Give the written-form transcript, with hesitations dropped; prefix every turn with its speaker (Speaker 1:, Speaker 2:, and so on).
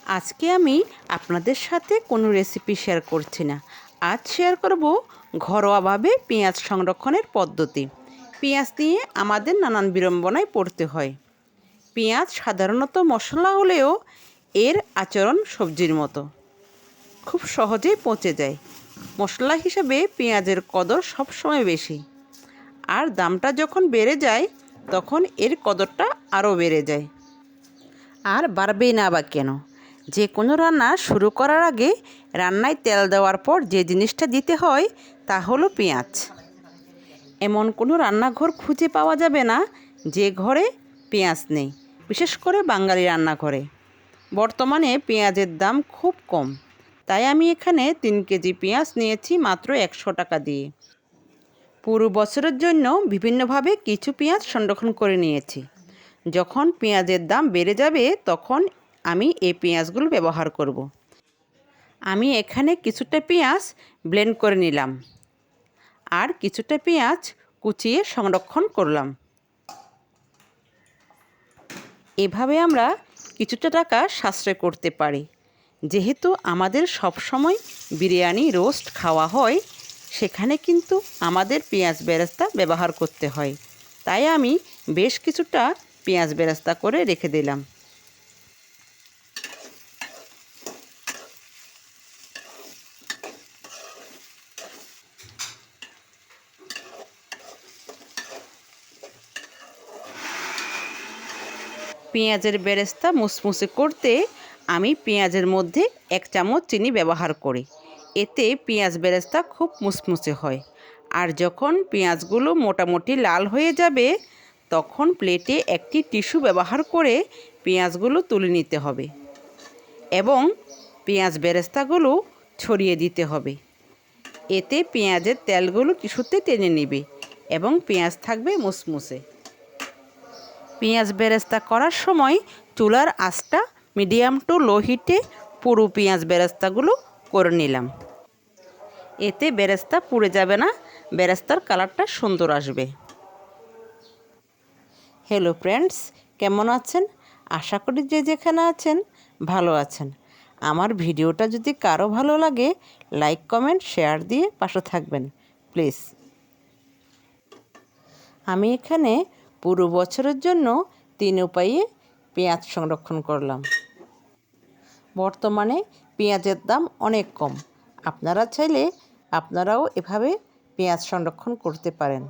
Speaker 1: আজকে আমি আপনাদের সাথে কোনো রেসিপি শেয়ার করছি না। আজ শেয়ার করব ঘরোয়াভাবে পেঁয়াজ সংরক্ষণের পদ্ধতি। পেঁয়াজ দিয়ে আমাদের নানান বিড়ম্বনায় পড়তে হয়। পেঁয়াজ সাধারণত মশলা হলেও এর আচরণ সবজির মতো, খুব সহজেই পচে যায়। মশলা হিসেবে পেঁয়াজের কদর সবসময় বেশি, আর দামটা যখন বেড়ে যায় তখন এর কদরটা আরও বেড়ে যায়। আর বাড়বেই না বা কেন? যে কোনো রান্না শুরু করার আগে রান্নায় তেল দেওয়ার পর যে জিনিসটা দিতে হয় তা হলো পেঁয়াজ। এমন কোনো রান্নাঘর খুঁজে পাওয়া যাবে না যে ঘরে পেঁয়াজ নেই, বিশেষ করে বাঙালি রান্নাঘরে। বর্তমানে পেঁয়াজের দাম খুব কম, তাই আমি এখানে 3 কেজি পেঁয়াজ নিয়েছি মাত্র 100 টাকা দিয়ে। পুরো বছরের জন্য বিভিন্নভাবে কিছু পেঁয়াজ সংরক্ষণ করে নিয়েছি। যখন পেঁয়াজের দাম বেড়ে যাবে তখন আমি এই পেঁয়াজগুলো ব্যবহার করব। আমি এখানে কিছুটা পেঁয়াজ ব্লেন্ড করে নিলাম, আর কিছুটা পেঁয়াজ কুচিয়ে সংরক্ষণ করলাম। এভাবে আমরা কিছুটা টাকা সাশ্রয় করতে পারি। যেহেতু আমাদের সবসময় বিরিয়ানি রোস্ট খাওয়া হয়, সেখানে কিন্তু আমাদের পেঁয়াজ বেরেস্তা ব্যবহার করতে হয়, তাই আমি বেশ কিছুটা পেঁয়াজ বেরেস্তা করে রেখে দিলাম। পেঁয়াজের বেরেস্তা মুসমুসে করতে আমি পেঁয়াজের মধ্যে 1 চামচ চিনি ব্যবহার করি। এতে পেঁয়াজ বেরেস্তা খুব মুসমুসে হয়। আর যখন পেঁয়াজগুলো মোটামুটি লাল হয়ে যাবে তখন প্লেটে একটি টিস্যু ব্যবহার করে পেঁয়াজগুলো তুলে নিতে হবে এবং পেঁয়াজ বেরেস্তাগুলো ছড়িয়ে দিতে হবে। এতে পেঁয়াজের তেলগুলো টিস্যুতে টেনে নেবে এবং পেঁয়াজ থাকবে মুসমুসে। পেঁয়াজ বেরেস্তা করার সময় চুলার আঁচটা মিডিয়াম টু লো হিটে পুরো পেঁয়াজ বেরেস্তাগুলো করে নিলাম। এতে বেরেস্তা পুড়ে যাবে না, বেরেস্তার কালারটা সুন্দর আসবে। হ্যালো ফ্রেন্ডস, কেমন আছেন? আশা করি যে যেখানে আছেন ভালো আছেন। আমার ভিডিওটা যদি কারো ভালো লাগে লাইক কমেন্ট শেয়ার দিয়ে পাশে থাকবেন প্লিজ। আমি এখানে পুরো বছরের জন্য 3 উপায়ে পেঁয়াজ সংরক্ষণ করলাম। বর্তমানে পেঁয়াজের দাম অনেক কম। আপনারা চাইলে আপনারাও এভাবে পেঁয়াজ সংরক্ষণ করতে পারেন।